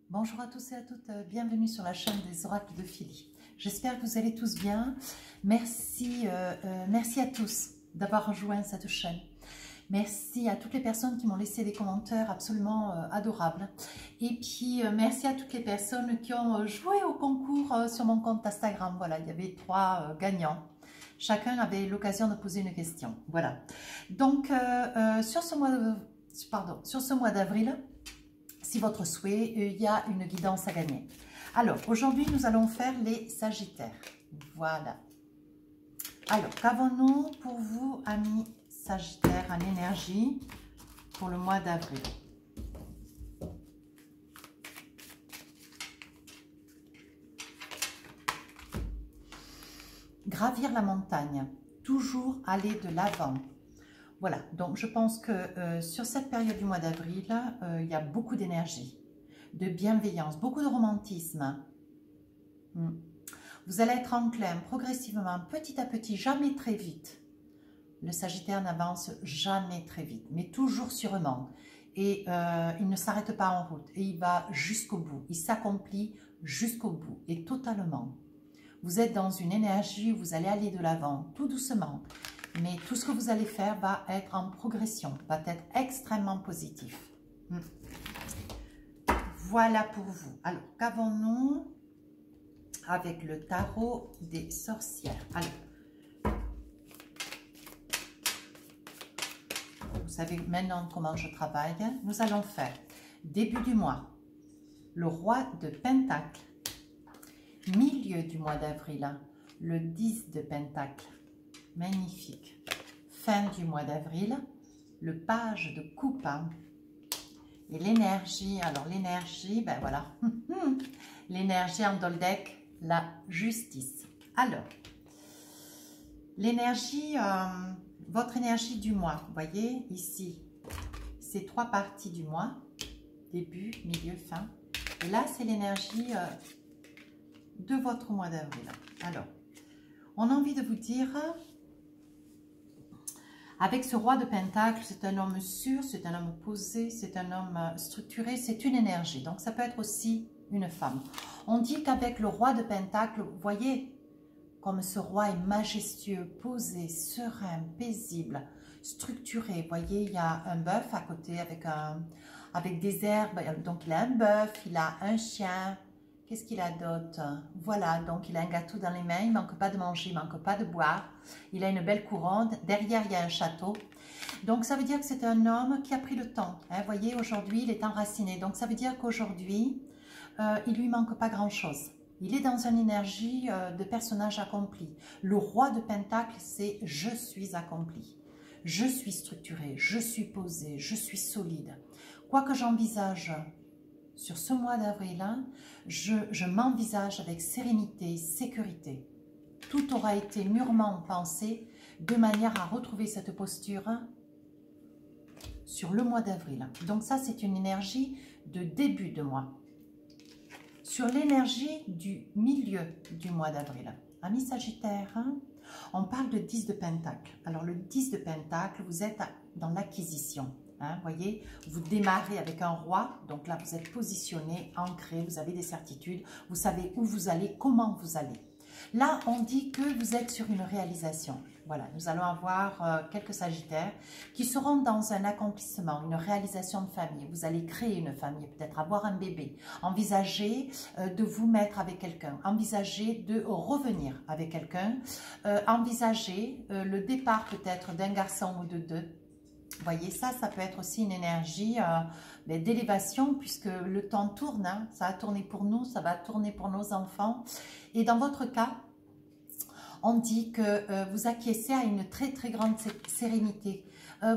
Bonjour à tous et à toutes, bienvenue sur la chaîne des oracles de Philly. J'espère que vous allez tous bien. Merci, merci à tous d'avoir rejoint cette chaîne. Merci à toutes les personnes qui m'ont laissé des commentaires absolument adorables. Et puis, merci à toutes les personnes qui ont joué au concours sur mon compte Instagram. Voilà, il y avait 3 gagnants. Chacun avait l'occasion de poser une question. Voilà. Donc, sur ce mois d'avril, si votre souhait, il y a une guidance à gagner. Alors, aujourd'hui, nous allons faire les Sagittaires. Voilà. Alors, qu'avons-nous pour vous, amis Sagittaires, en énergie pour le mois d'avril? Gravir la montagne, toujours aller de l'avant. Voilà, donc je pense que sur cette période du mois d'avril, il y a beaucoup d'énergie, de bienveillance, beaucoup de romantisme. Vous allez être enclin progressivement, petit à petit, jamais très vite. Le Sagittaire n'avance jamais très vite, mais toujours sûrement. Et il ne s'arrête pas en route, et il va jusqu'au bout, il s'accomplit jusqu'au bout, et totalement. Vous êtes dans une énergie où vous allez aller de l'avant, tout doucement. Mais tout ce que vous allez faire va être en progression, va être extrêmement positif. Voilà pour vous. Alors, qu'avons-nous avec le tarot des sorcières? Alors, vous savez maintenant comment je travaille. Nous allons faire début du mois, le roi de Pentacle, milieu du mois d'avril, le 10 de Pentacle. Magnifique. Fin du mois d'avril, le page de coupe. Et l'énergie, alors l'énergie, ben voilà. L'énergie en Doldek, la justice. Alors, l'énergie, votre énergie du mois, vous voyez ici, c'est 3 parties du mois, début, milieu, fin. Et là, c'est l'énergie de votre mois d'avril. Alors, on a envie de vous dire... Avec ce roi de Pentacle, c'est un homme sûr, c'est un homme posé, c'est un homme structuré, c'est une énergie. Donc, ça peut être aussi une femme. On dit qu'avec le roi de Pentacle, vous voyez, comme ce roi est majestueux, posé, serein, paisible, structuré. Vous voyez, il y a un bœuf à côté avec des herbes. Donc, il a un bœuf, il a un chien. Qu'est-ce qu'il a d'autre? Voilà, donc il a un gâteau dans les mains, il ne manque pas de manger, il ne manque pas de boire. Il a une belle couronne, derrière il y a un château. Donc ça veut dire que c'est un homme qui a pris le temps. Vous voyez, aujourd'hui il est enraciné. Donc ça veut dire qu'aujourd'hui, il ne lui manque pas grand-chose. Il est dans une énergie de personnage accompli. Le roi de Pentacle, c'est « je suis accompli ». Je suis structuré, je suis posé, je suis solide. Quoi que j'envisage... Sur ce mois d'avril, je m'envisage avec sérénité, sécurité. Tout aura été mûrement pensé de manière à retrouver cette posture sur le mois d'avril. Donc ça, c'est une énergie de début de mois. Sur l'énergie du milieu du mois d'avril, amis Sagittaire, on parle de 10 de Pentacle. Alors le 10 de Pentacle, vous êtes dans l'acquisition. Voyez, vous démarrez avec un roi, donc là vous êtes positionné, ancré, vous avez des certitudes, vous savez où vous allez, comment vous allez. Là, on dit que vous êtes sur une réalisation. Voilà, nous allons avoir quelques Sagittaires qui seront dans un accomplissement, une réalisation de famille. Vous allez créer une famille, peut-être avoir un bébé, envisager de vous mettre avec quelqu'un, envisager de revenir avec quelqu'un, envisager le départ peut-être d'un garçon ou de deux. Vous voyez, ça peut être aussi une énergie d'élévation puisque le temps tourne, ça a tourné pour nous, ça va tourner pour nos enfants. Et dans votre cas, on dit que vous acquiescez à une très très grande sérénité.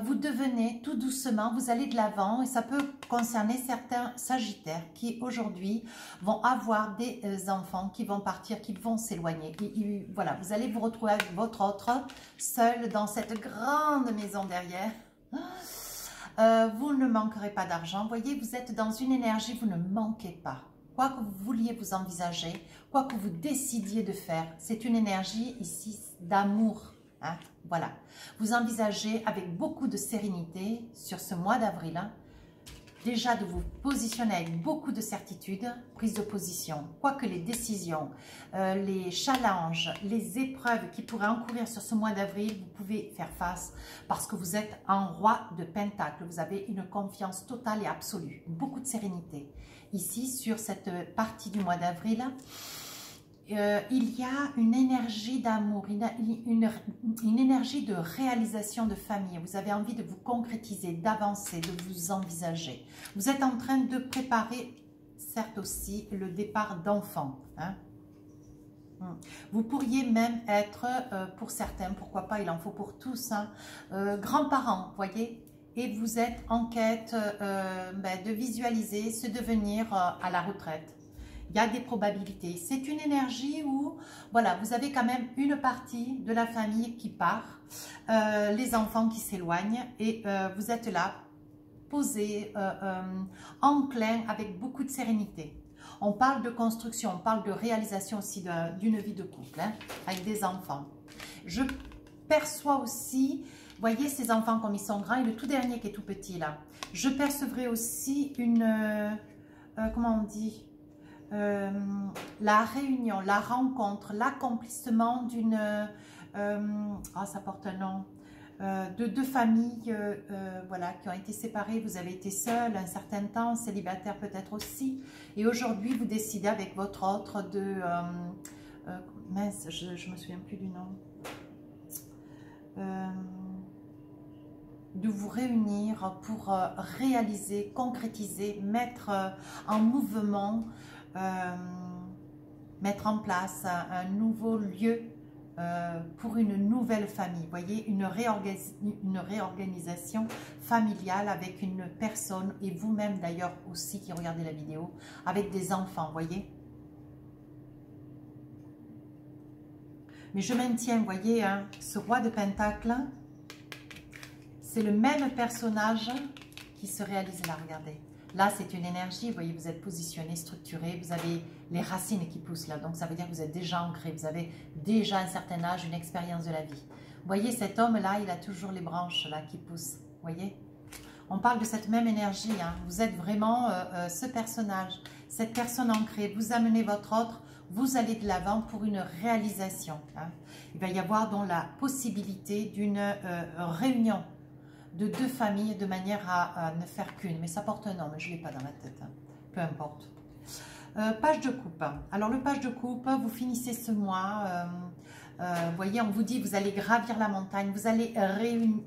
Vous devenez tout doucement, vous allez de l'avant et ça peut concerner certains Sagittaires qui aujourd'hui vont avoir des enfants qui vont partir, qui vont s'éloigner. Voilà, vous allez vous retrouver avec votre autre seul dans cette grande maison derrière. Vous ne manquerez pas d'argent. Vous voyez, vous êtes dans une énergie, vous ne manquez pas. Quoi que vous vouliez vous envisager, quoi que vous décidiez de faire, c'est une énergie ici d'amour. Voilà. Vous envisagez avec beaucoup de sérénité sur ce mois d'avril déjà de vous positionner avec beaucoup de certitude, prise de position, quoique les décisions, les challenges, les épreuves qui pourraient encourir sur ce mois d'avril, vous pouvez faire face parce que vous êtes un roi de Pentacle, vous avez une confiance totale et absolue, beaucoup de sérénité. Ici, sur cette partie du mois d'avril, il y a une énergie d'amour, une énergie de réalisation de famille. Vous avez envie de vous concrétiser, d'avancer, de vous envisager. Vous êtes en train de préparer, certes aussi, le départ d'enfants. Hein. Vous pourriez même être, pour certains, pourquoi pas, il en faut pour tous, hein, grands-parents, voyez. Et vous êtes en quête de visualiser, se devenir à la retraite. Il y a des probabilités. C'est une énergie où, voilà, vous avez quand même une partie de la famille qui part, les enfants qui s'éloignent et vous êtes là, posé, enclin, avec beaucoup de sérénité. On parle de construction, on parle de réalisation aussi d'une vie de couple, hein, avec des enfants. Je perçois aussi, voyez ces enfants comme ils sont grands et le tout dernier qui est tout petit là. Je percevrai aussi une, comment on dit, la réunion, la rencontre, l'accomplissement d'une, ça porte un nom, de deux familles voilà, qui ont été séparées. Vous avez été seul un certain temps, célibataire peut-être aussi, et aujourd'hui vous décidez avec votre autre de, mince, je me souviens plus du nom, de vous réunir pour réaliser, concrétiser, mettre en mouvement, mettre en place un nouveau lieu pour une nouvelle famille. Vous voyez, une réorganisation familiale avec une personne et vous-même d'ailleurs aussi qui regardez la vidéo, avec des enfants, voyez. Mais je maintiens, vous voyez, hein, ce roi de Pentacle, c'est le même personnage qui se réalise là, regardez. Là, c'est une énergie, vous voyez, vous êtes positionné, structuré, vous avez les racines qui poussent là. Donc, ça veut dire que vous êtes déjà ancré, vous avez déjà un certain âge, une expérience de la vie. Vous voyez, cet homme-là, il a toujours les branches là qui poussent, vous voyez. On parle de cette même énergie, hein. Vous êtes vraiment ce personnage, cette personne ancrée. Vous amenez votre autre, vous allez de l'avant pour une réalisation. Hein. Il va y avoir donc la possibilité d'une réunion de deux familles de manière à ne faire qu'une. Mais ça porte un nom, mais je ne l'ai pas dans la tête. Hein. Peu importe. Page de coupe. Alors le page de coupe, vous finissez ce mois. Vous voyez, on vous dit, vous allez gravir la montagne. Vous allez réunir,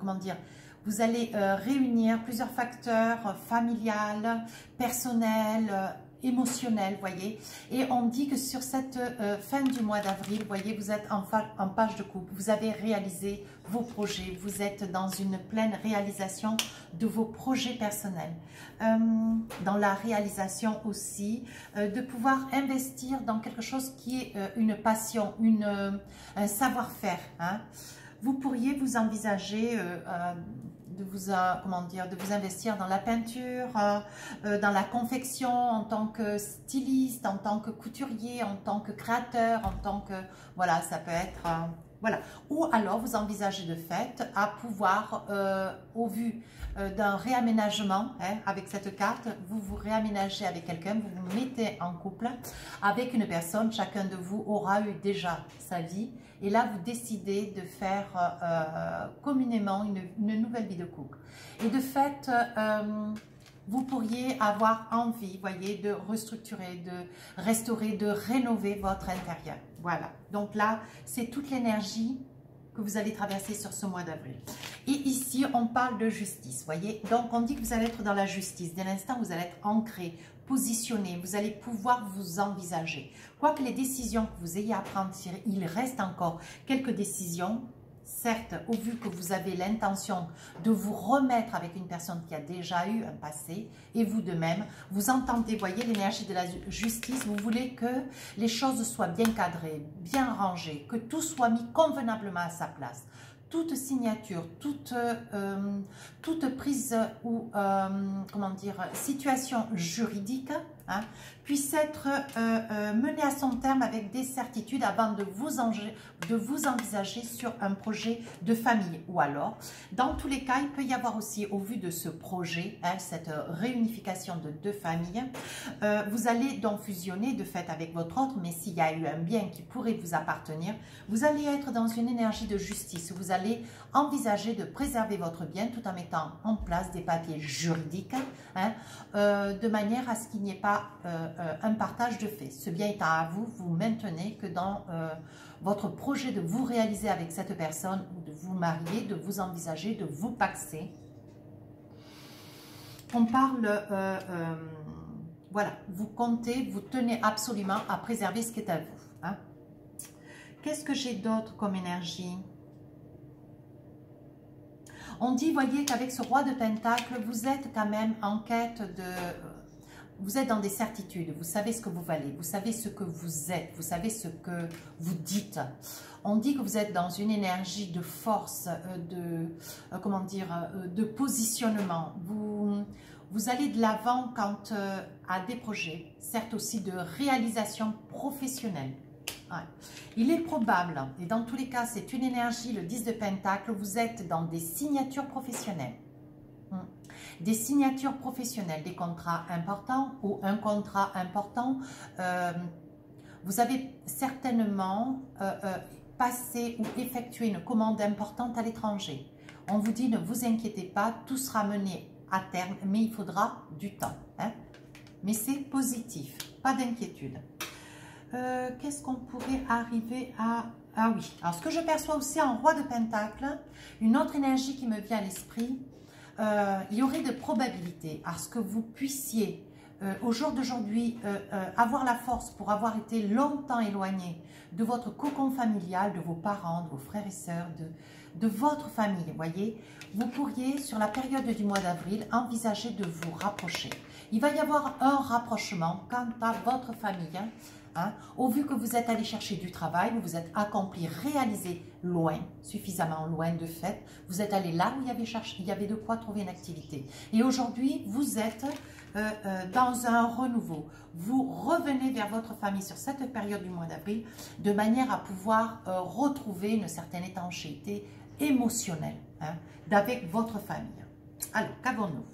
comment dire, vous allez réunir plusieurs facteurs familial, personnel, émotionnel, voyez. Et on dit que sur cette fin du mois d'avril, voyez, vous êtes en page de coupe. Vous avez réalisé vos projets. Vous êtes dans une pleine réalisation de vos projets personnels. Dans la réalisation aussi, de pouvoir investir dans quelque chose qui est une passion, un savoir-faire. Hein. Vous pourriez vous envisager de vous investir dans la peinture, dans la confection, en tant que styliste, en tant que couturier, en tant que créateur, en tant que... Voilà, ça peut être... voilà. Ou alors vous envisagez de fait à pouvoir, au vu d'un réaménagement, hein, avec cette carte, vous vous réaménagez avec quelqu'un, vous vous mettez en couple avec une personne, chacun de vous aura eu déjà sa vie, et là vous décidez de faire communément une nouvelle vie de couple. Et de fait, vous pourriez avoir envie, voyez, de restructurer, de restaurer, de rénover votre intérieur. Voilà, donc là, c'est toute l'énergie que vous allez traverser sur ce mois d'avril. Et ici, on parle de justice, voyez. Donc, on dit que vous allez être dans la justice. Dès l'instant, vous allez être ancré, positionné. Vous allez pouvoir vous envisager. Quoique les décisions que vous ayez à prendre, il reste encore quelques décisions. Certes, au vu que vous avez l'intention de vous remettre avec une personne qui a déjà eu un passé, et vous de même, vous entendez, voyez l'énergie de la justice, vous voulez que les choses soient bien cadrées, bien rangées, que tout soit mis convenablement à sa place. Toute signature, toute prise ou, comment dire, situation juridique hein, puisse être menée à son terme avec des certitudes avant de vous envisager sur un projet de famille. Ou alors, dans tous les cas, il peut y avoir aussi, au vu de ce projet, hein, cette réunification de deux familles, vous allez donc fusionner de fait avec votre autre, mais s'il y a eu un bien qui pourrait vous appartenir, vous allez être dans une énergie de justice. Vous allez envisager de préserver votre bien tout en mettant en place des papiers juridiques, hein, de manière à ce qu'il n'y ait pas un partage de fait. Ce bien étant à vous, vous maintenez que dans votre projet de vous réaliser avec cette personne, ou de vous marier, de vous envisager, de vous paxer. On parle, voilà, vous comptez, vous tenez absolument à préserver ce qui est à vous. Hein. Qu'est-ce que j'ai d'autre comme énergie? On dit, voyez, qu'avec ce roi de Pentacle, vous êtes quand même en quête de... Vous êtes dans des certitudes, vous savez ce que vous valez, vous savez ce que vous êtes, vous savez ce que vous dites. On dit que vous êtes dans une énergie de force, comment dire, de positionnement. Vous allez de l'avant quant à des projets, certes aussi de réalisation professionnelle. Ouais. Il est probable, et dans tous les cas, c'est une énergie, le 10 de Pentacle, vous êtes dans des signatures professionnelles. Des signatures professionnelles, des contrats importants ou un contrat important. Vous avez certainement passé ou effectué une commande importante à l'étranger. On vous dit, ne vous inquiétez pas, tout sera mené à terme, mais il faudra du temps. Hein? Mais c'est positif, pas d'inquiétude. Qu'est-ce qu'on pourrait arriver à... Ah oui, alors ce que je perçois aussi en roi de Pentacle, une autre énergie qui me vient à l'esprit, il y aurait de probabilités à ce que vous puissiez, au jour d'aujourd'hui, avoir la force pour avoir été longtemps éloigné de votre cocon familial, de vos parents, de vos frères et sœurs, de votre famille. Voyez, vous pourriez, sur la période du mois d'avril, envisager de vous rapprocher. Il va y avoir un rapprochement quant à votre famille, hein, au vu que vous êtes allé chercher du travail, vous vous êtes accompli, réalisé loin, suffisamment loin de fait, vous êtes allé là où il y avait de quoi trouver une activité. Et aujourd'hui, vous êtes dans un renouveau. Vous revenez vers votre famille sur cette période du mois d'avril de manière à pouvoir retrouver une certaine étanchéité émotionnelle, hein, avec votre famille. Alors, qu'avons-nous?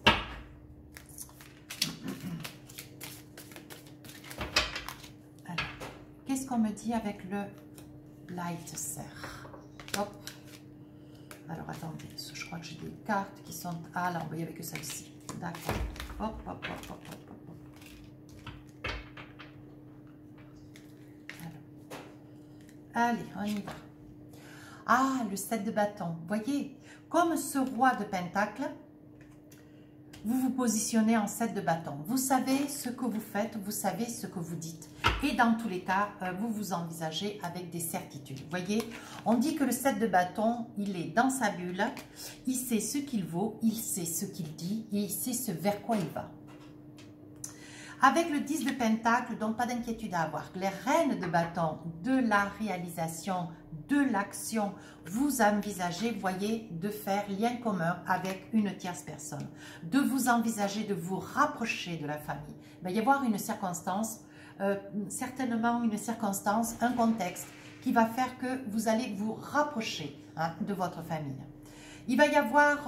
Qu'est-ce qu'on me dit avec le Light Serre? Hop. Alors, attendez, je crois que j'ai des cartes qui sont... Ah, là, il n'y avait que celle-ci. D'accord. Hop, hop, hop, hop, hop, hop. Alors. Allez, on y va. Ah, le 7 de bâton. Voyez, comme ce roi de Pentacle, vous vous positionnez en 7 de bâton. Vous savez ce que vous faites, vous savez ce que vous dites. Et dans tous les cas, vous vous envisagez avec des certitudes. Vous voyez, on dit que le 7 de bâton, il est dans sa bulle, il sait ce qu'il vaut, il sait ce qu'il dit et il sait ce vers quoi il va. Avec le 10 de Pentacle, donc pas d'inquiétude à avoir. Les reines de bâton, de la réalisation, de l'action, vous envisagez, voyez, de faire lien commun avec une tierce personne. De vous envisager, de vous rapprocher de la famille. Il va y avoir une circonstance, certainement une circonstance, un contexte qui va faire que vous allez vous rapprocher, hein, de votre famille. Il va y avoir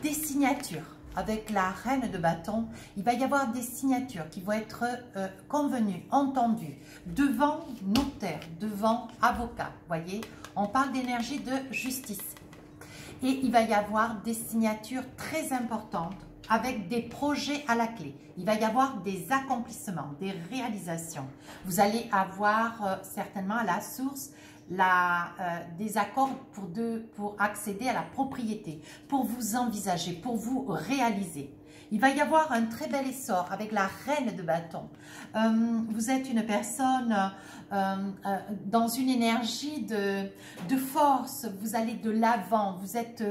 des signatures avec la reine de bâton. Il va y avoir des signatures qui vont être convenues, entendues devant notaire, devant avocat. Voyez, on parle d'énergie de justice. Et il va y avoir des signatures très importantes avec des projets à la clé. Il va y avoir des accomplissements, des réalisations. Vous allez avoir certainement à la source des accords pour accéder à la propriété, pour vous envisager, pour vous réaliser. Il va y avoir un très bel essor avec la reine de bâton. Vous êtes une personne dans une énergie de force, vous allez de l'avant, vous êtes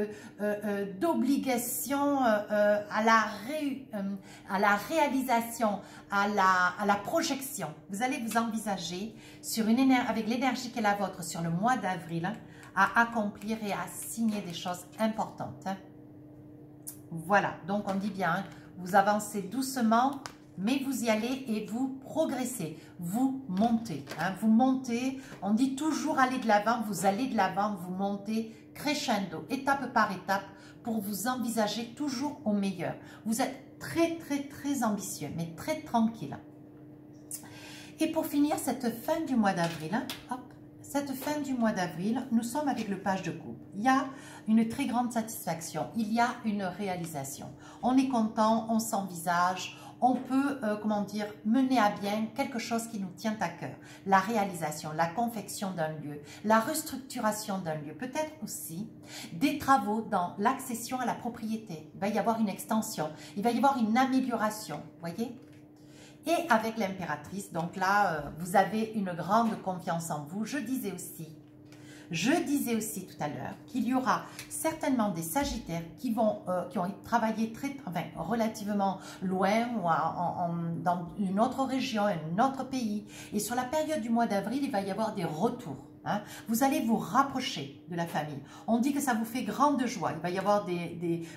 d'obligation à la réalisation, à la projection. Vous allez vous envisager sur avec l'énergie qui est la vôtre sur le mois d'avril, à accomplir et à signer des choses importantes. Voilà, donc on dit bien, hein, vous avancez doucement, mais vous y allez et vous progressez, vous montez. Hein, vous montez, on dit toujours aller de l'avant, vous allez de l'avant, vous montez crescendo, étape par étape, pour vous envisager toujours au meilleur. Vous êtes très, très, très ambitieux, mais très tranquille. Et pour finir, cette fin du mois d'avril, hein, hop, cette fin du mois d'avril, nous sommes avec le page de coupe. Il y a une très grande satisfaction, il y a une réalisation. On est content, on s'envisage, on peut, comment dire, mener à bien quelque chose qui nous tient à cœur. La réalisation, la confection d'un lieu, la restructuration d'un lieu, peut-être aussi des travaux dans l'accession à la propriété. Il va y avoir une extension, il va y avoir une amélioration, voyez ? Et avec l'impératrice, donc là, vous avez une grande confiance en vous. Je disais aussi tout à l'heure qu'il y aura certainement des sagittaires qui ont travaillé relativement loin ou dans une autre région, un autre pays. Et sur la période du mois d'avril, il va y avoir des retours. Hein. Vous allez vous rapprocher de la famille. On dit que ça vous fait grande joie. Il va y avoir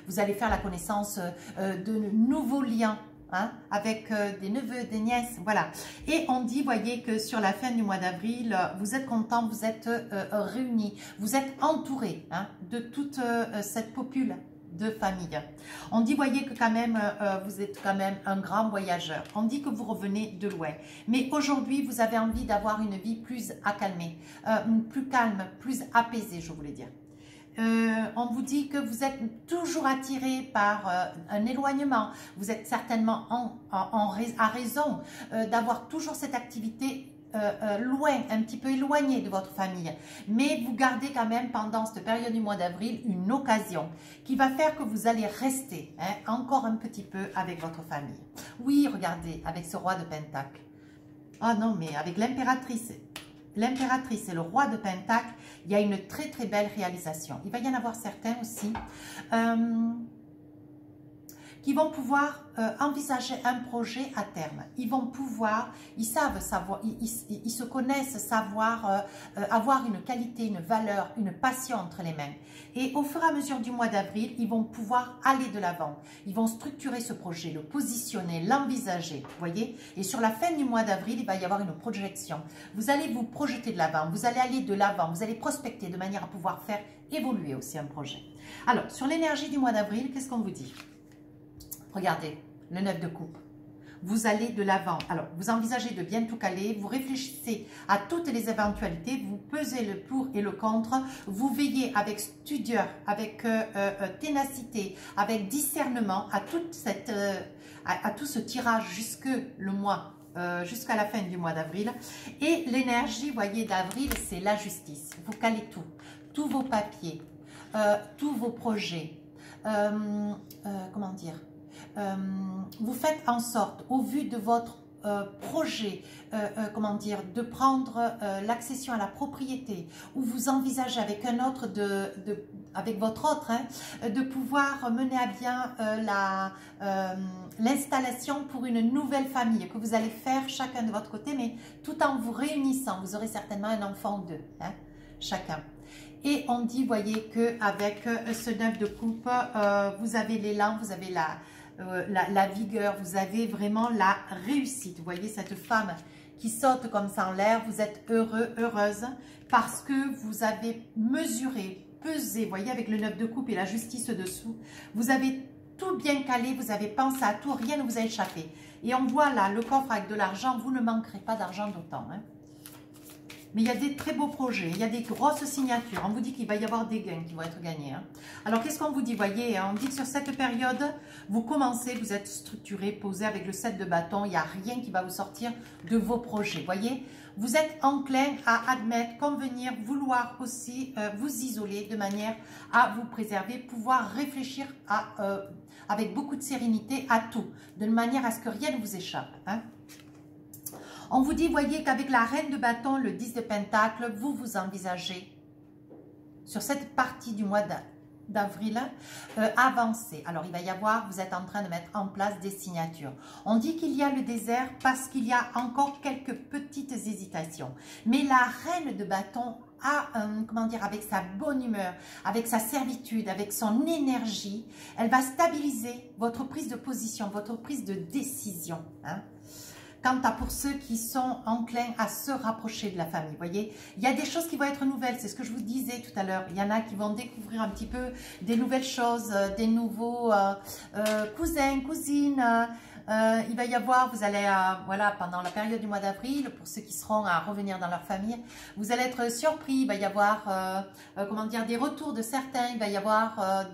vous allez faire la connaissance de nouveaux liens. Hein, avec des neveux, des nièces, voilà. Et on dit, voyez, que sur la fin du mois d'avril, vous êtes contents, vous êtes réunis, vous êtes entourés hein, de toute cette popule de famille. On dit, voyez, que quand même, vous êtes quand même un grand voyageur. On dit que vous revenez de loin. Mais aujourd'hui, vous avez envie d'avoir une vie plus accalmée, plus calme, plus apaisée, je voulais dire. On vous dit que vous êtes toujours attiré par un éloignement. Vous êtes certainement à raison d'avoir toujours cette activité loin, un petit peu éloignée de votre famille. Mais vous gardez quand même pendant cette période du mois d'avril une occasion qui va faire que vous allez rester hein, encore un petit peu avec votre famille. Oui, regardez, avec ce roi de Pentacle. Oh non, mais avec l'impératrice. L'impératrice et le roi de Pentacle, il y a une très très belle réalisation. Il va y en avoir certains aussi qui vont pouvoir envisager un projet à terme. Ils vont pouvoir, ils savent savoir, ils se connaissent, savoir avoir une qualité, une valeur, une passion entre les mains. Et au fur et à mesure du mois d'avril, ils vont pouvoir aller de l'avant. Ils vont structurer ce projet, le positionner, l'envisager, voyez. Et sur la fin du mois d'avril, il va y avoir une projection. Vous allez vous projeter de l'avant, vous allez aller de l'avant, vous allez prospecter de manière à pouvoir faire évoluer aussi un projet. Alors, sur l'énergie du mois d'avril, qu'est-ce qu'on vous dit ? Regardez, le 9 de coupe. Vous allez de l'avant. Alors, vous envisagez de bien tout caler. Vous réfléchissez à toutes les éventualités. Vous pesez le pour et le contre. Vous veillez avec studieur, avec ténacité, avec discernement à tout ce tirage jusqu'à la fin du mois d'avril. Et l'énergie, voyez, d'avril, c'est la justice. Vous calez tout. Tous vos papiers, tous vos projets. Comment dire ? Vous faites en sorte, au vu de votre projet, comment dire, de prendre l'accession à la propriété, ou vous envisagez avec un autre, avec votre autre, hein, de pouvoir mener à bien l'installation pour une nouvelle famille que vous allez faire chacun de votre côté, mais tout en vous réunissant. Vous aurez certainement un enfant ou deux, hein, chacun. Et on dit, voyez, qu'avec ce 9 de coupe, vous avez l'élan, vous avez la vigueur, vous avez vraiment la réussite. Vous voyez cette femme qui saute comme ça en l'air, vous êtes heureux, heureuse, parce que vous avez mesuré, pesé, vous voyez, avec le 9 de coupe et la justice dessous, vous avez tout bien calé, vous avez pensé à tout, rien ne vous a échappé. Et on voit là le coffre avec de l'argent, vous ne manquerez pas d'argent d'autant, hein. Mais il y a des très beaux projets, il y a des grosses signatures. On vous dit qu'il va y avoir des gains qui vont être gagnés. Hein. Alors, qu'est-ce qu'on vous dit? Voyez, on dit que sur cette période, vous commencez, vous êtes structuré, posé avec le 7 de bâton. Il n'y a rien qui va vous sortir de vos projets. Voyez, vous êtes enclin à admettre, convenir, vouloir aussi vous isoler de manière à vous préserver, pouvoir réfléchir avec beaucoup de sérénité à tout, de manière à ce que rien ne vous échappe. Hein. On vous dit, voyez, qu'avec la reine de bâton, le 10 de pentacle, vous vous envisagez sur cette partie du mois d'avril avancer. Alors, il va y avoir, vous êtes en train de mettre en place des signatures. On dit qu'il y a le désert parce qu'il y a encore quelques petites hésitations. Mais la reine de bâton comment dire, avec sa bonne humeur, avec sa servitude, avec son énergie, elle va stabiliser votre prise de position, votre prise de décision. Hein. Quant à pour ceux qui sont enclins à se rapprocher de la famille, vous voyez, il y a des choses qui vont être nouvelles, c'est ce que je vous disais tout à l'heure. Il y en a qui vont découvrir un petit peu des nouvelles choses, des nouveaux cousins, cousines. Il va y avoir, vous allez, voilà, pendant la période du mois d'avril, pour ceux qui seront à revenir dans leur famille, vous allez être surpris. Il va y avoir, comment dire, des retours de certains. Il va y avoir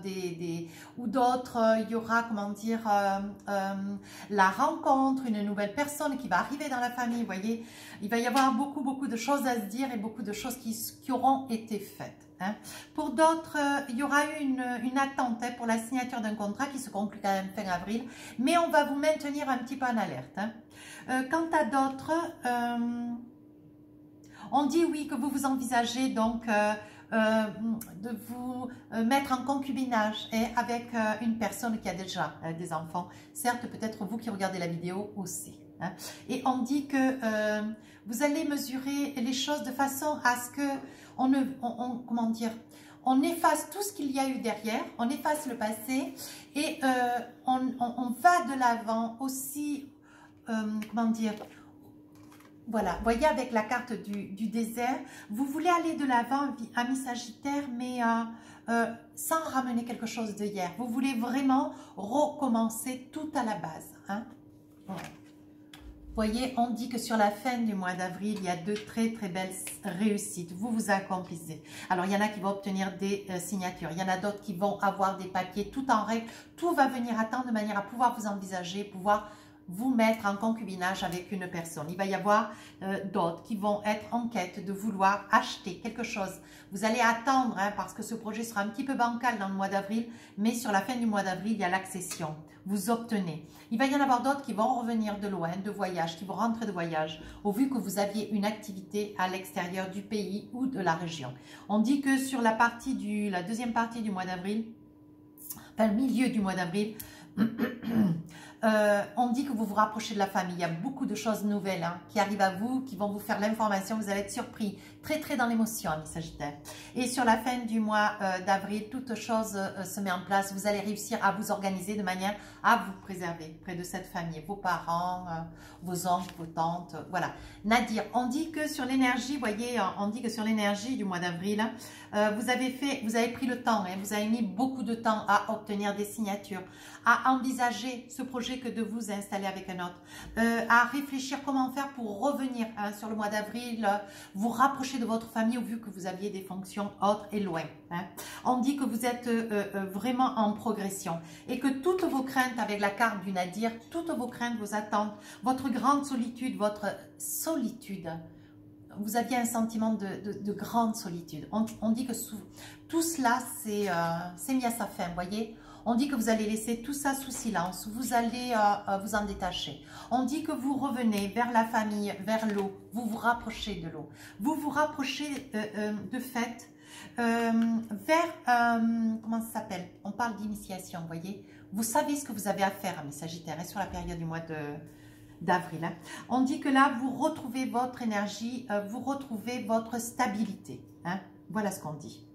ou d'autres. Il y aura, comment dire, la rencontre, une nouvelle personne qui va arriver dans la famille. Vous voyez, il va y avoir beaucoup de choses à se dire et beaucoup de choses qui auront été faites. Hein. Pour d'autres, il y aura eu une attente pour la signature d'un contrat qui se conclut quand même fin avril, mais on va vous maintenir un petit peu en alerte. Hein. Quant à d'autres, on dit oui que vous vous envisagez donc de vous mettre en concubinage avec une personne qui a déjà des enfants. Certes, peut-être vous qui regardez la vidéo aussi. Hein. Et on dit que vous allez mesurer les choses de façon à ce que comment dire, on efface tout ce qu'il y a eu derrière, on efface le passé et on va de l'avant aussi, comment dire, voilà, vous voyez avec la carte du désert, vous voulez aller de l'avant, ami Sagittaire, mais sans ramener quelque chose de hier. Vous voulez vraiment recommencer tout à la base. Hein? Ouais. Vous voyez, on dit que sur la fin du mois d'avril, il y a de très belles réussites. Vous vous accomplissez. Alors, il y en a qui vont obtenir des signatures. Il y en a d'autres qui vont avoir des papiers tout en règle. Tout va venir à temps de manière à pouvoir vous envisager, pouvoir vous mettre en concubinage avec une personne. Il va y avoir d'autres qui vont être en quête de vouloir acheter quelque chose. Vous allez attendre, hein, parce que ce projet sera un petit peu bancal dans le mois d'avril, mais sur la fin du mois d'avril, il y a l'accession. Vous obtenez. Il va y en avoir d'autres qui vont revenir de loin, de voyage, qui vont rentrer de voyage, au vu que vous aviez une activité à l'extérieur du pays ou de la région. On dit que sur la deuxième partie du mois d'avril, enfin le milieu du mois d'avril, on dit que vous vous rapprochez de la famille. Il y a beaucoup de choses nouvelles hein, qui arrivent à vous, qui vont vous faire l'information. Vous allez être surpris, très dans l'émotion, amis Sagittaires. Et sur la fin du mois d'avril, toute chose se met en place. Vous allez réussir à vous organiser de manière à vous préserver près de cette famille. Vos parents, vos oncles, vos tantes, voilà. Nadir, on dit que sur l'énergie, vous voyez, on dit que sur l'énergie du mois d'avril, vous avez pris le temps, hein, vous avez mis beaucoup de temps à obtenir des signatures, à envisager ce projet que de vous installer avec un autre, à réfléchir comment faire pour revenir hein, sur le mois d'avril, vous rapprocher de votre famille au vu que vous aviez des fonctions autres et loin. Hein. On dit que vous êtes vraiment en progression et que toutes vos craintes avec la carte du Nadir, toutes vos craintes, vos attentes, votre grande solitude, vous aviez un sentiment de grande solitude. On dit que tout cela c'est mis à sa fin, vous voyez. On dit que vous allez laisser tout ça sous silence, vous allez vous en détacher. On dit que vous revenez vers la famille, vers l'eau, vous vous rapprochez de l'eau. Vous vous rapprochez de fait vers, comment ça s'appelle? On parle d'initiation, vous voyez. Vous savez ce que vous avez à faire, mes Sagittaires, et sur la période du mois d'avril. Hein. On dit que là, vous retrouvez votre énergie, vous retrouvez votre stabilité. Hein. Voilà ce qu'on dit.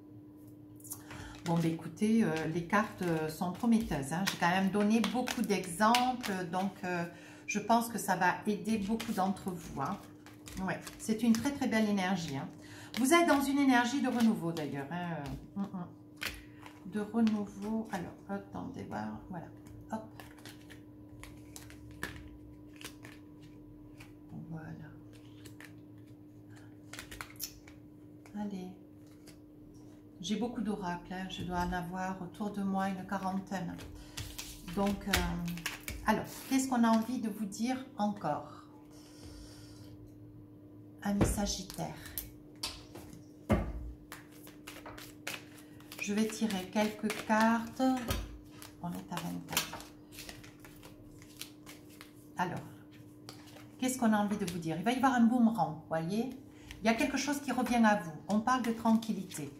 Bon, bah, écoutez, les cartes sont prometteuses. Hein. J'ai quand même donné beaucoup d'exemples, donc je pense que ça va aider beaucoup d'entre vous. Hein. Ouais, c'est une très belle énergie. Hein. Vous êtes dans une énergie de renouveau d'ailleurs. Hein. De renouveau. Alors, attendez voir. Voilà. Hop. Voilà. Allez. J'ai beaucoup d'oracles, hein. Je dois en avoir autour de moi une quarantaine. Donc, alors, qu'est-ce qu'on a envie de vous dire encore? Amis Sagittaires. Je vais tirer quelques cartes. On est à 24. Alors, qu'est-ce qu'on a envie de vous dire? Il va y avoir un boomerang, vous voyez? Il y a quelque chose qui revient à vous. On parle de tranquillité.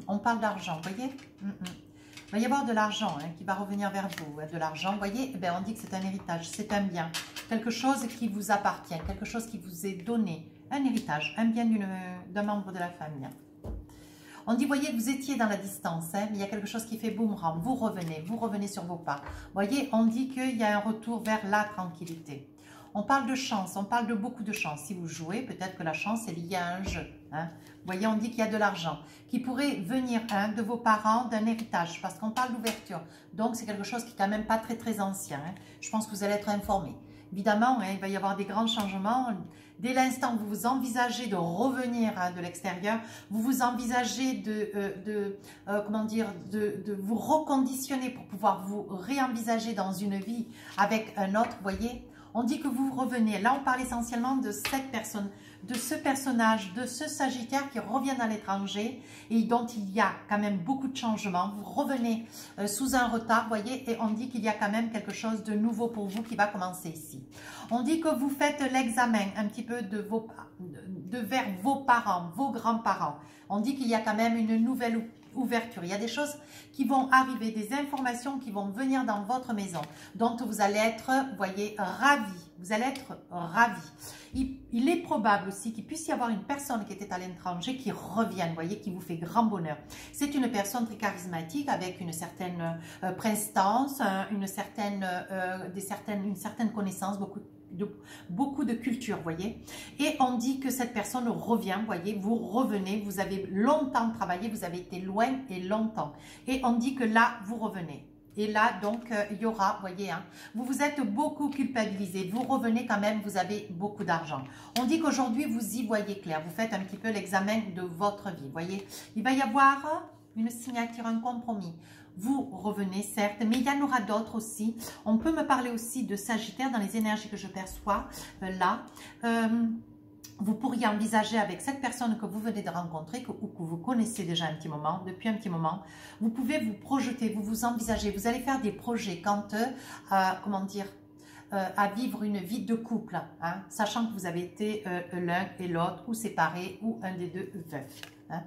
On parle d'argent, vous voyez. Il va y avoir de l'argent hein, qui va revenir vers vous. De l'argent, vous voyez, eh bien, on dit que c'est un héritage, c'est un bien. Quelque chose qui vous appartient, quelque chose qui vous est donné un héritage, un bien d'un membre de la famille. On dit, voyez, que vous étiez dans la distance, hein, mais il y a quelque chose qui fait boomerang, vous revenez sur vos pas. Voyez, on dit qu'il y a un retour vers la tranquillité. On parle de chance, on parle de beaucoup de chance. Si vous jouez, peut-être que la chance est liée à un jeu. Hein. Vous voyez, on dit qu'il y a de l'argent qui pourrait venir de vos parents, d'un héritage, parce qu'on parle d'ouverture. Donc, c'est quelque chose qui est quand même pas très, très ancien. Hein. Je pense que vous allez être informés. Évidemment, hein, il va y avoir des grands changements. Dès l'instant où vous vous envisagez de revenir de l'extérieur, vous vous envisagez de vous reconditionner pour pouvoir vous réenvisager dans une vie avec un autre, vous voyez. On dit que vous revenez. Là, on parle essentiellement de cette personne, de ce personnage, de ce Sagittaire qui revient à l'étranger et dont il y a quand même beaucoup de changements. Vous revenez sous un retard, vous voyez, et on dit qu'il y a quand même quelque chose de nouveau pour vous qui va commencer ici. On dit que vous faites l'examen un petit peu vers vos parents, vos grands-parents. On dit qu'il y a quand même une nouvelle ouverture. Il y a des choses qui vont arriver, des informations qui vont venir dans votre maison, dont vous allez être, vous voyez, ravis. Vous allez être ravis. Il est probable aussi qu'il puisse y avoir une personne qui était à l'étranger qui revienne, vous voyez, qui vous fait grand bonheur. C'est une personne très charismatique avec une certaine prestance, une certaine connaissance, beaucoup de culture, vous voyez. Et on dit que cette personne revient, vous voyez, vous revenez, vous avez longtemps travaillé, vous avez été loin et longtemps. Et on dit que là, vous revenez. Et là, donc, il y aura, vous voyez, hein, vous vous êtes beaucoup culpabilisé. Vous revenez quand même, vous avez beaucoup d'argent. On dit qu'aujourd'hui, vous y voyez clair. Vous faites un petit peu l'examen de votre vie, vous voyez. Il va y avoir une signature, un compromis. Vous revenez, certes, mais il y en aura d'autres aussi. On peut me parler aussi de Sagittaire dans les énergies que je perçois là. Vous pourriez envisager avec cette personne que vous venez de rencontrer ou que vous connaissez déjà depuis un petit moment, vous pouvez vous projeter, vous vous envisagez, vous allez faire des projets quant à vivre une vie de couple, hein, sachant que vous avez été l'un et l'autre ou séparés ou un des deux veufs. Hein.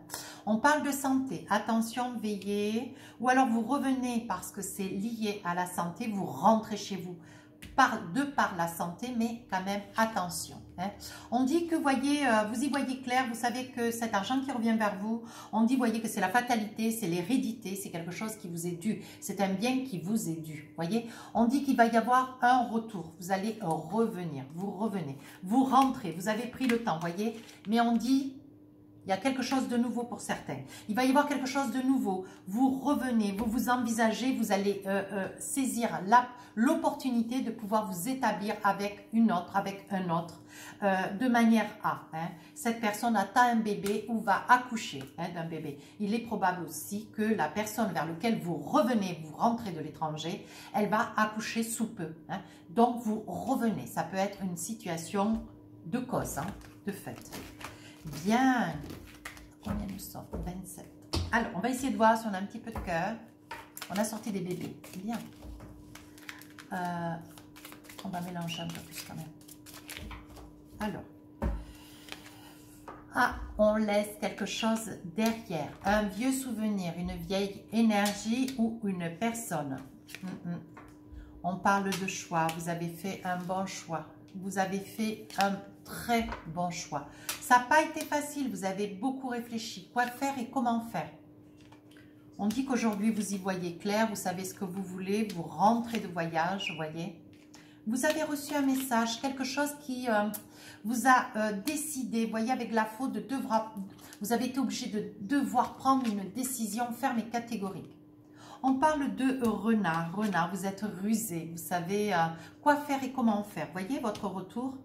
On parle de santé, attention, veillez, ou alors vous revenez parce que c'est lié à la santé, vous rentrez chez vous de par la santé, mais quand même attention. Hein. On dit que voyez, vous y voyez clair, vous savez que cet argent qui revient vers vous, on dit voyez que c'est la fatalité, c'est l'hérédité, c'est quelque chose qui vous est dû, c'est un bien qui vous est dû. Voyez, on dit qu'il va y avoir un retour, vous allez revenir, vous revenez, vous rentrez, vous avez pris le temps, voyez, mais on dit il y a quelque chose de nouveau pour certains. Il va y avoir quelque chose de nouveau. Vous revenez, vous vous envisagez, vous allez saisir l'opportunité de pouvoir vous établir avec une autre, avec un autre, de manière à. Hein, cette personne attend un bébé ou va accoucher d'un bébé. Il est probable aussi que la personne vers laquelle vous revenez, vous rentrez de l'étranger, elle va accoucher sous peu. Hein, donc vous revenez. Ça peut être une situation de cause, hein, de fait. Bien. Combien nous sommes? 27. Alors, on va essayer de voir si on a un petit peu de cœur. On a sorti des bébés. Bien. On va mélanger un peu plus quand même. Alors. Ah, on laisse quelque chose derrière. Un vieux souvenir, une vieille énergie ou une personne. On parle de choix. Vous avez fait un bon choix. Vous avez fait un très bon choix. Ça n'a pas été facile, vous avez beaucoup réfléchi. Quoi faire et comment faire? On dit qu'aujourd'hui, vous y voyez clair, vous savez ce que vous voulez, vous rentrez de voyage, vous voyez. Vous avez reçu un message, quelque chose qui vous a décidé, vous voyez, avec la faute de devoir, vous avez été obligé de devoir prendre une décision ferme et catégorique. On parle de renard. Renard, vous êtes rusé, vous savez quoi faire et comment faire. Vous voyez votre retour?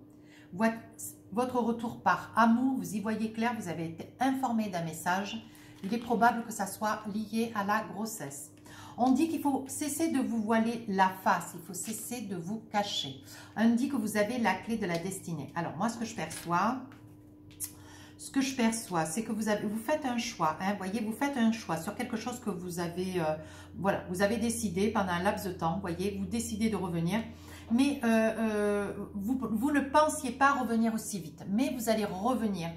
Votre retour par amour, vous y voyez clair, vous avez été informé d'un message. Il est probable que ça soit lié à la grossesse. On dit qu'il faut cesser de vous voiler la face, il faut cesser de vous cacher. On dit que vous avez la clé de la destinée. Alors moi, ce que je perçois, c'est que vous faites un choix. Hein, voyez, vous faites un choix sur quelque chose que vous avez, voilà, vous avez décidé pendant un laps de temps. Voyez, vous décidez de revenir. Mais vous ne pensiez pas revenir aussi vite. Mais vous allez revenir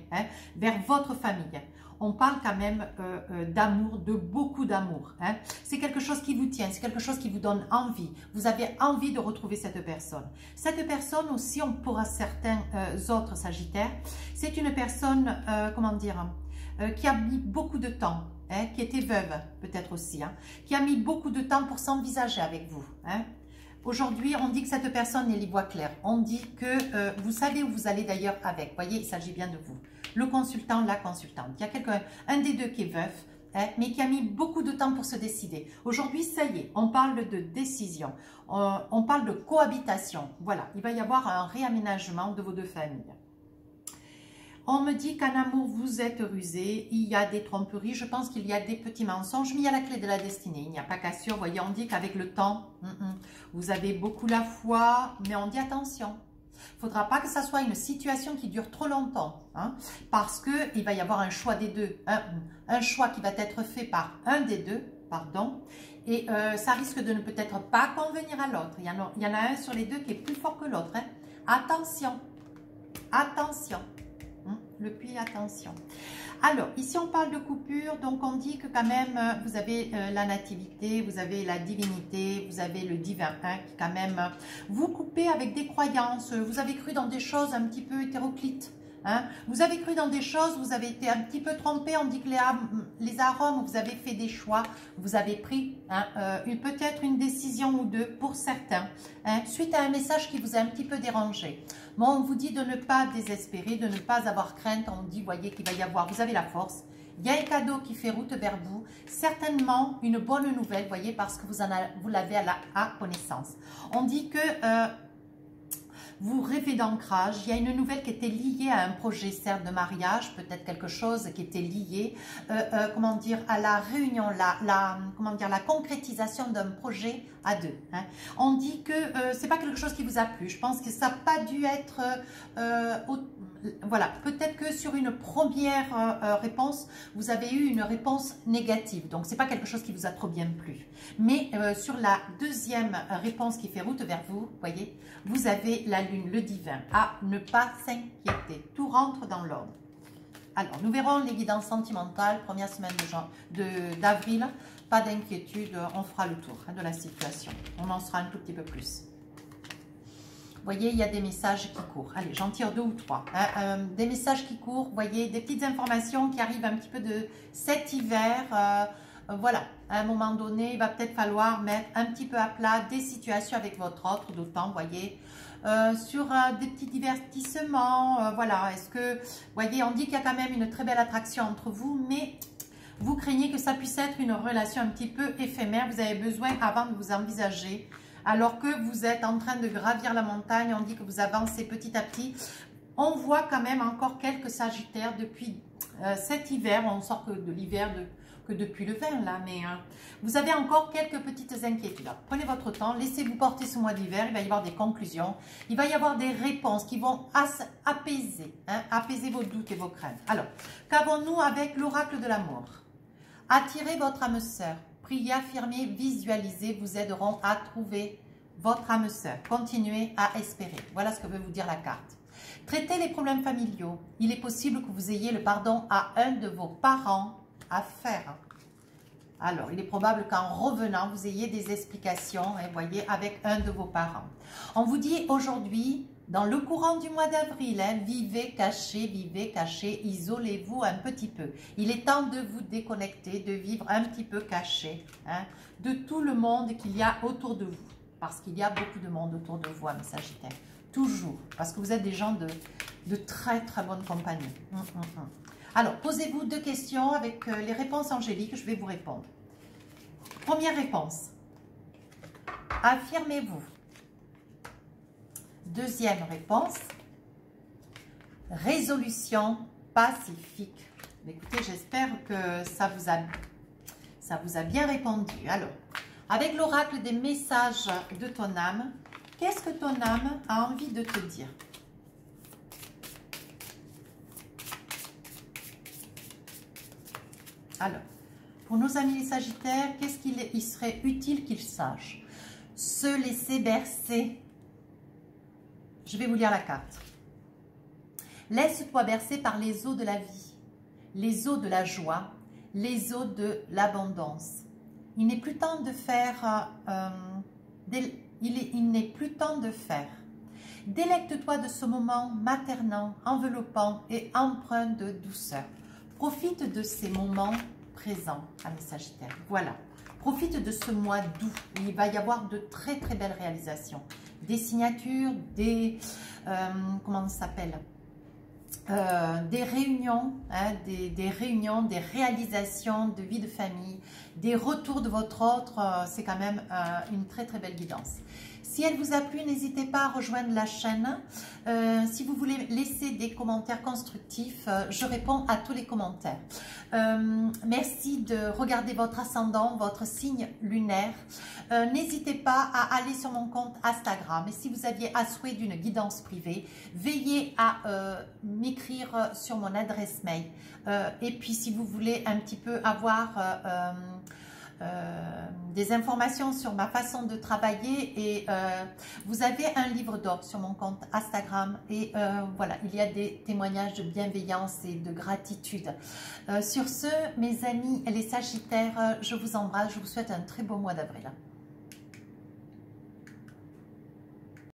vers votre famille. on parle quand même d'amour, de beaucoup d'amour. Hein. C'est quelque chose qui vous tient, c'est quelque chose qui vous donne envie. Vous avez envie de retrouver cette personne. Cette personne aussi, pour certains autres Sagittaires, c'est une personne, comment dire, qui a mis beaucoup de temps, hein, qui était veuve peut-être aussi, hein, qui a mis beaucoup de temps pour s'envisager avec vous. Hein. Aujourd'hui, on dit que cette personne, elle y voit clair. On dit que vous savez où vous allez d'ailleurs avec. Vous voyez, il s'agit bien de vous. Le consultant, la consultante. Il y a quelqu'un, un des deux qui est veuf, hein, mais qui a mis beaucoup de temps pour se décider. Aujourd'hui, ça y est, on parle de décision. On parle de cohabitation. Voilà, il va y avoir un réaménagement de vos deux familles. On me dit qu'en amour, vous êtes rusé, il y a des tromperies, je pense qu'il y a des petits mensonges, mais il y a la clé de la destinée, il n'y a pas qu'assure. Vous voyez, on dit qu'avec le temps, vous avez beaucoup la foi, mais on dit attention. Il ne faudra pas que ça soit une situation qui dure trop longtemps, hein, parce qu'il va y avoir un choix des deux, un choix qui va être fait par un des deux, pardon, et ça risque de ne peut-être pas convenir à l'autre. Il y en a un sur les deux qui est plus fort que l'autre. Hein. Attention, attention. Le puits, attention. Alors, ici, on parle de coupure. Donc, on dit que quand même, vous avez la nativité, vous avez la divinité, vous avez le divin, hein, qui quand même vous coupez avec des croyances. Vous avez cru dans des choses un petit peu hétéroclites. Hein. Vous avez cru dans des choses, vous avez été un petit peu trompé. On dit que les arômes, vous avez fait des choix. Vous avez pris hein, peut-être une décision ou deux pour certains, hein, suite à un message qui vous a un petit peu dérangé. Bon, on vous dit de ne pas désespérer, de ne pas avoir crainte. On dit, voyez qu'il va y avoir, vous avez la force. Il y a un cadeau qui fait route vers vous. Certainement une bonne nouvelle, voyez, parce que vous l'avez à connaissance. On dit que vous rêvez d'ancrage. Il y a une nouvelle qui était liée à un projet, certes, de mariage, peut-être quelque chose qui était lié, comment dire, à la réunion, comment dire, la concrétisation d'un projet à deux. Hein. On dit que c'est pas quelque chose qui vous a plu. Je pense que ça n'a pas dû être, voilà, peut-être que sur une première réponse, vous avez eu une réponse négative. Donc, c'est pas quelque chose qui vous a trop bien plu. Mais sur la deuxième réponse qui fait route vers vous, voyez, vous avez la lune, le divin, à ne pas s'inquiéter. Tout rentre dans l'ordre. Alors, nous verrons les guidances sentimentales, première semaine d'avril. Pas d'inquiétude, on fera le tour hein, de la situation. On en saura un tout petit peu plus. Vous voyez, il y a des messages qui courent. Allez, j'en tire 2 ou 3. Hein, des messages qui courent, vous voyez, des petites informations qui arrivent un petit peu de cet hiver. Voilà, à un moment donné, il va peut-être falloir mettre un petit peu à plat des situations avec votre autre, d'autant, vous voyez, sur des petits divertissements. Voilà, est-ce que, vous voyez, on dit qu'il y a quand même une très belle attraction entre vous, mais vous craignez que ça puisse être une relation un petit peu éphémère. Vous avez besoin, avant de vous envisager, alors que vous êtes en train de gravir la montagne, on dit que vous avancez petit à petit. On voit quand même encore quelques Sagittaires depuis cet hiver. On sort que de l'hiver que depuis le 20 là, mais vous avez encore quelques petites inquiétudes. Alors, prenez votre temps, laissez-vous porter ce mois d'hiver. Il va y avoir des conclusions, il va y avoir des réponses qui vont apaiser, hein, apaiser vos doutes et vos craintes. Alors, qu'avons-nous avec l'oracle de l'amour? Attirez votre âme sœur. Priez, affirmez, visualisez vous aideront à trouver votre âme sœur. Continuez à espérer. Voilà ce que veut vous dire la carte. Traitez les problèmes familiaux. Il est possible que vous ayez le pardon à un de vos parents à faire. Alors, il est probable qu'en revenant, vous ayez des explications, hein, voyez, avec un de vos parents. On vous dit aujourd'hui, dans le courant du mois d'avril, hein, vivez caché, isolez-vous un petit peu. Il est temps de vous déconnecter, de vivre un petit peu caché, hein, de tout le monde qu'il y a autour de vous. Parce qu'il y a beaucoup de monde autour de vous, mes Sagittaires. Toujours. Parce que vous êtes des gens de très, très bonne compagnie. Alors, posez-vous 2 questions avec les réponses angéliques. Je vais vous répondre. Première réponse. Affirmez-vous. Deuxième réponse. Résolution pacifique. Écoutez, j'espère que ça vous a bien répondu. Alors, avec l'oracle des messages de ton âme, qu'est-ce que ton âme a envie de te dire ? Alors, pour nos amis les Sagittaires, qu'est-ce qu'il serait utile qu'ils sachent? Se laisser bercer. Je vais vous lire la carte. Laisse-toi bercer par les eaux de la vie. les eaux de la joie, les eaux de l'abondance. Il n'est plus temps de faire, il n'est plus temps de faire. Délecte-toi de ce moment maternant, enveloppant et empreint de douceur. Profite de ces moments présents, amis Sagittaires. Voilà. Profite de ce mois d'août où il va y avoir de très très belles réalisations. Des signatures, des... comment ça s'appelle, des réunions, hein, des réunions, des réalisations de vie de famille, des retours de votre autre, c'est quand même une très très belle guidance. Si elle vous a plu, n'hésitez pas à rejoindre la chaîne. Si vous voulez laisser des commentaires constructifs, je réponds à tous les commentaires. Merci de regarder votre ascendant, votre signe lunaire. N'hésitez pas à aller sur mon compte Instagram. Et si vous aviez à souhait d'une guidance privée, veillez à m'écrire sur mon adresse mail. Et puis si vous voulez un petit peu avoir... des informations sur ma façon de travailler et vous avez un livre d'or sur mon compte Instagram et voilà, il y a des témoignages de bienveillance et de gratitude. Sur ce, mes amis les Sagittaires, je vous embrasse, je vous souhaite un très beau mois d'avril.